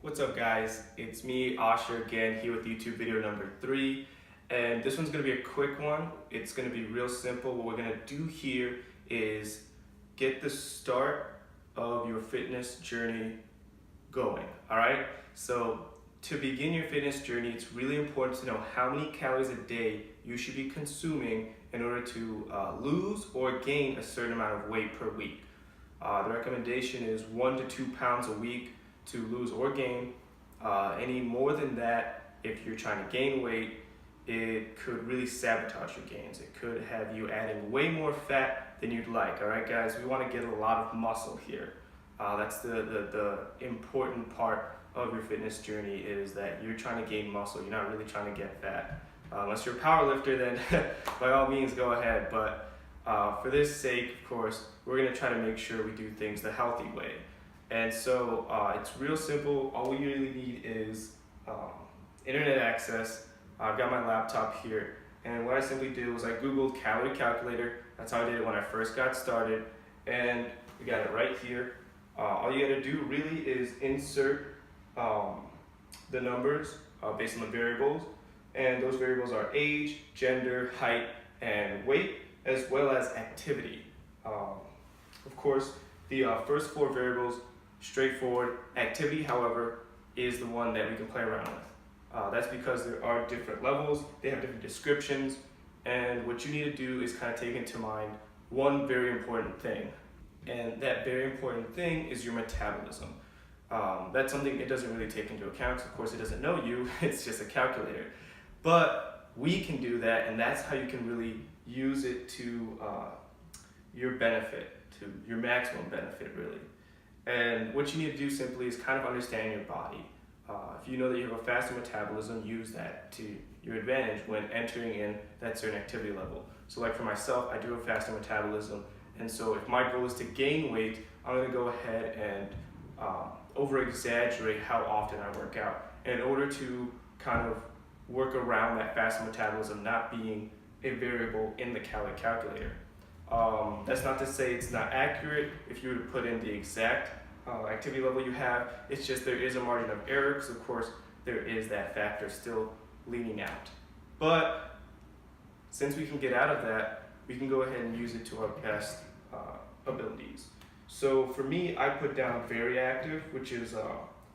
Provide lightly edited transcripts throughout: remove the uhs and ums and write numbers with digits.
What's up guys, it's me Asher again here with YouTube video number 3, and this one's going to be a quick one. It's going to be real simple. What we're going to do here is get the start of your fitness journey going. Alright, so to begin your fitness journey, it's really important to know how many calories a day you should be consuming in order to lose or gain a certain amount of weight per week. The recommendation is 1 to 2 pounds a week to lose or gain. Any more than that, if you're trying to gain weight, it could really sabotage your gains. It could have you adding way more fat than you'd like. All right, guys, we want to get a lot of muscle here. That's the important part of your fitness journey, is that you're trying to gain muscle. You're not really trying to get fat. Unless you're a power lifter, then by all means go ahead. But for this sake, of course, we're going to try to make sure we do things the healthy way. And so it's real simple. All we really need is internet access. I've got my laptop here, and what I simply did was I Googled Calorie Calculator. That's how I did it when I first got started, and we got it right here. All you gotta do really is insert the numbers based on the variables, and those variables are age, gender, height, and weight, as well as activity. Of course, the first 4 variables, straightforward. Activity, however, is the one that we can play around with. That's because there are different levels, they have different descriptions, and what you need to do is kind of take into mind one very important thing. And that very important thing is your metabolism. That's something it doesn't really take into account, because of course it doesn't know you, it's just a calculator. But we can do that, and that's how you can really use it to your benefit, to your maximum benefit really. And what you need to do simply is kind of understand your body. If you know that you have a faster metabolism, use that to your advantage when entering in that certain activity level. So like for myself, I do have faster metabolism, and so if my goal is to gain weight, I'm going to go ahead and over-exaggerate how often I work out in order to kind of work around that faster metabolism not being a variable in the calorie calculator. That's not to say it's not accurate if you were to put in the exact activity level you have. It's just there is a margin of error, because of course there is that factor still leaning out. But since we can get out of that, we can go ahead and use it to our best abilities. So for me, I put down very active, which is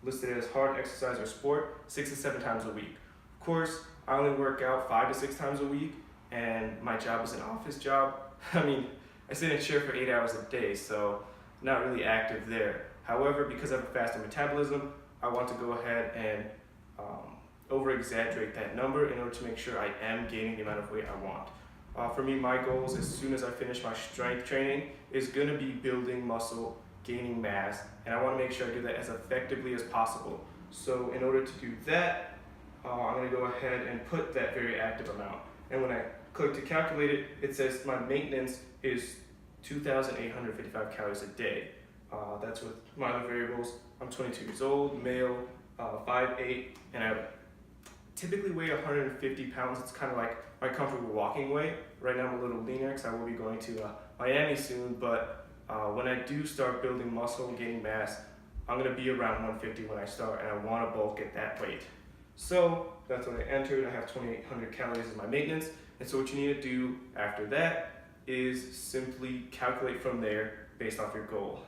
listed as hard exercise or sport, 6 to 7 times a week. Of course, I only work out 5 to 6 times a week, and my job is an office job. I mean, I sit in a chair for 8 hours a day, so not really active there. However, because I have a faster metabolism, I want to go ahead and over-exaggerate that number in order to make sure I am gaining the amount of weight I want. For me, my goals as soon as I finish my strength training is going to be building muscle, gaining mass, and I want to make sure I do that as effectively as possible. So in order to do that, I'm going to go ahead and put that very active amount. And when I click to calculate it, it says my maintenance is 2,855 calories a day. That's with my other variables. I'm 22 years old, male, 5'8", and I typically weigh 150 pounds. It's kind of like my comfortable walking weight. Right now I'm a little leaner because I will be going to Miami soon, but when I do start building muscle and gaining mass, I'm going to be around 150 when I start, and I want to bulk at that weight. So that's what I entered. I have 2,800 calories as my maintenance. And so what you need to do after that is simply calculate from there based off your goal.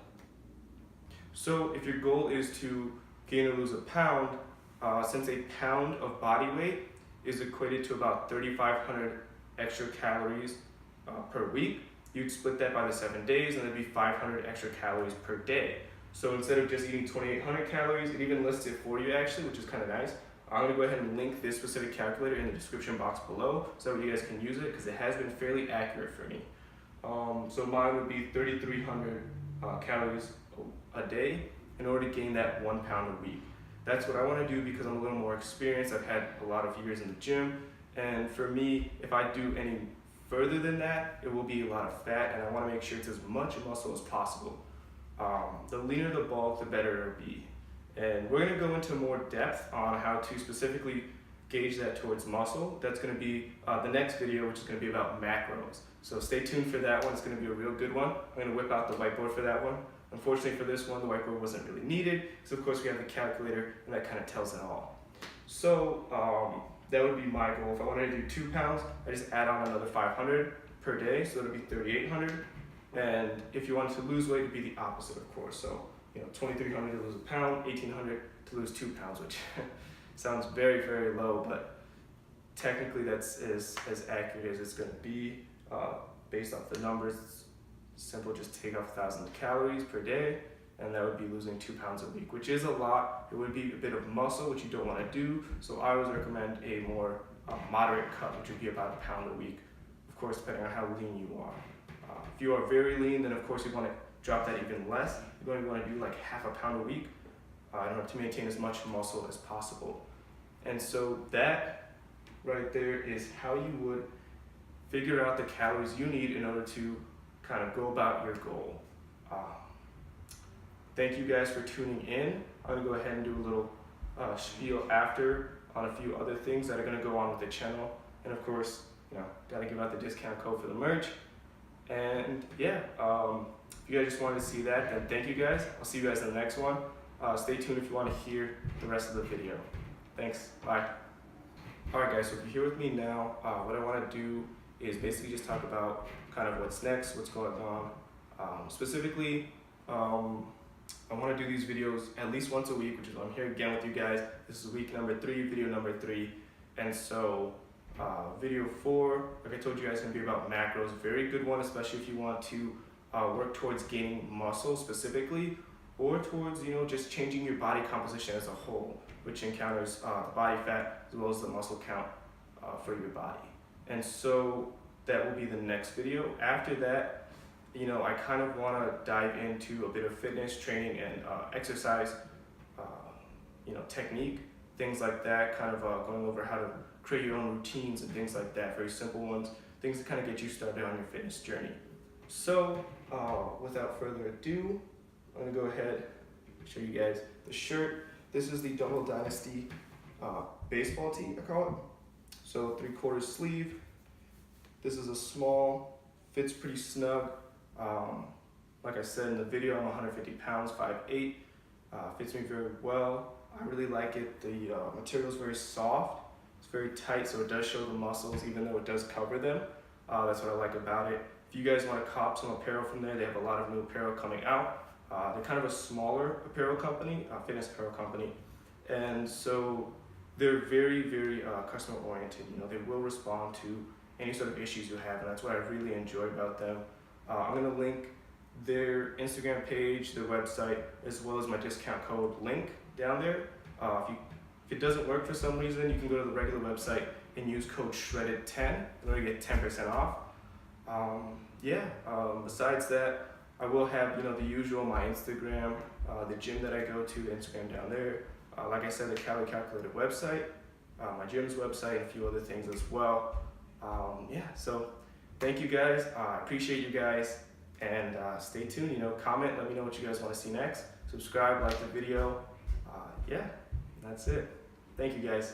So if your goal is to gain or lose a pound, since a pound of body weight is equated to about 3,500 extra calories per week, you'd split that by the 7 days, and that'd be 500 extra calories per day. So instead of just eating 2,800 calories, it even lists it for you actually, which is kind of nice. I'm going to go ahead and link this specific calculator in the description box below so you guys can use it, because it has been fairly accurate for me. So mine would be 3,300 calories a day in order to gain that 1 pound a week. That's what I want to do because I'm a little more experienced. I've had a lot of years in the gym, and for me, if I do any further than that, it will be a lot of fat, and I want to make sure it's as much muscle as possible. The leaner the bulk, the better it'll be. And we're going to go into more depth on how to specifically gauge that towards muscle. That's going to be the next video, which is going to be about macros. So stay tuned for that one. It's going to be a real good one. I'm going to whip out the whiteboard for that one. Unfortunately for this one, the whiteboard wasn't really needed, so of course we have the calculator, and that kind of tells it all. So that would be my goal. If I wanted to do 2 pounds, I just add on another 500 per day, so it'll be 3,800. And if you wanted to lose weight, it'd be the opposite, of course. So 2,300 to lose a pound, 1,800 to lose 2 pounds, which sounds very, very low, but technically that's as accurate as it's going to be based off the numbers. It's simple, just take off 1,000 calories per day, and that would be losing 2 pounds a week, which is a lot. It would be a bit of muscle, which you don't want to do. So I always recommend a more moderate cut, which would be about a pound a week, of course, depending on how lean you are. If you are very lean, then of course you want to drop that even less. You're going to want to do like half a pound a week in order to maintain as much muscle as possible. And so that right there is how you would figure out the calories you need in order to kind of go about your goal. Thank you guys for tuning in. I'm going to go ahead and do a little spiel after on a few other things that are going to go on with the channel. And of course, got to give out the discount code for the merch. And yeah, if you guys just wanted to see that, then thank you guys. I'll see you guys in the next one. Stay tuned if you want to hear the rest of the video. Thanks, bye. Alright guys, so if you're here with me now, what I want to do is basically just talk about kind of what's next, what's going on. Specifically, I want to do these videos at least once a week, which is why I'm here again with you guys. This is week number 3, video number 3. And so video 4, like I told you guys, is going to be about macros. Very good one, especially if you want to work towards gaining muscle specifically, or towards just changing your body composition as a whole, which encounters the body fat as well as the muscle count for your body. And so that will be the next video. After that, I kind of want to dive into a bit of fitness training and exercise, technique, things like that, kind of going over how to create your own routines and things like that, very simple ones, things to kind of get you started on your fitness journey. So without further ado, I'm going to go ahead and show you guys the shirt. This is the Double Dynasty baseball tee, I call it. So 3/4 sleeve. This is a small, fits pretty snug. Like I said in the video, I'm 150 pounds, 5'8". Fits me very well. I really like it. The material is very soft. It's very tight, so it does show the muscles, even though it does cover them. That's what I like about it. If you guys want to cop some apparel from there, they have a lot of new apparel coming out. They're kind of a smaller apparel company, fitness apparel company. And so they're very, very customer oriented. They will respond to any sort of issues you have, and that's what I really enjoy about them. I'm going to link their Instagram page, their website, as well as my discount code link down there. If it doesn't work for some reason, you can go to the regular website and use code SHREDDED10 in order to get 10% off. Besides that, I will have the usual, my Instagram, the gym that I go to, the Instagram down there. Like I said, the Calorie Calculator website, my gym's website, and a few other things as well. So thank you guys. I appreciate you guys, and stay tuned. Comment, let me know what you guys want to see next. Subscribe, like the video. That's it. Thank you guys.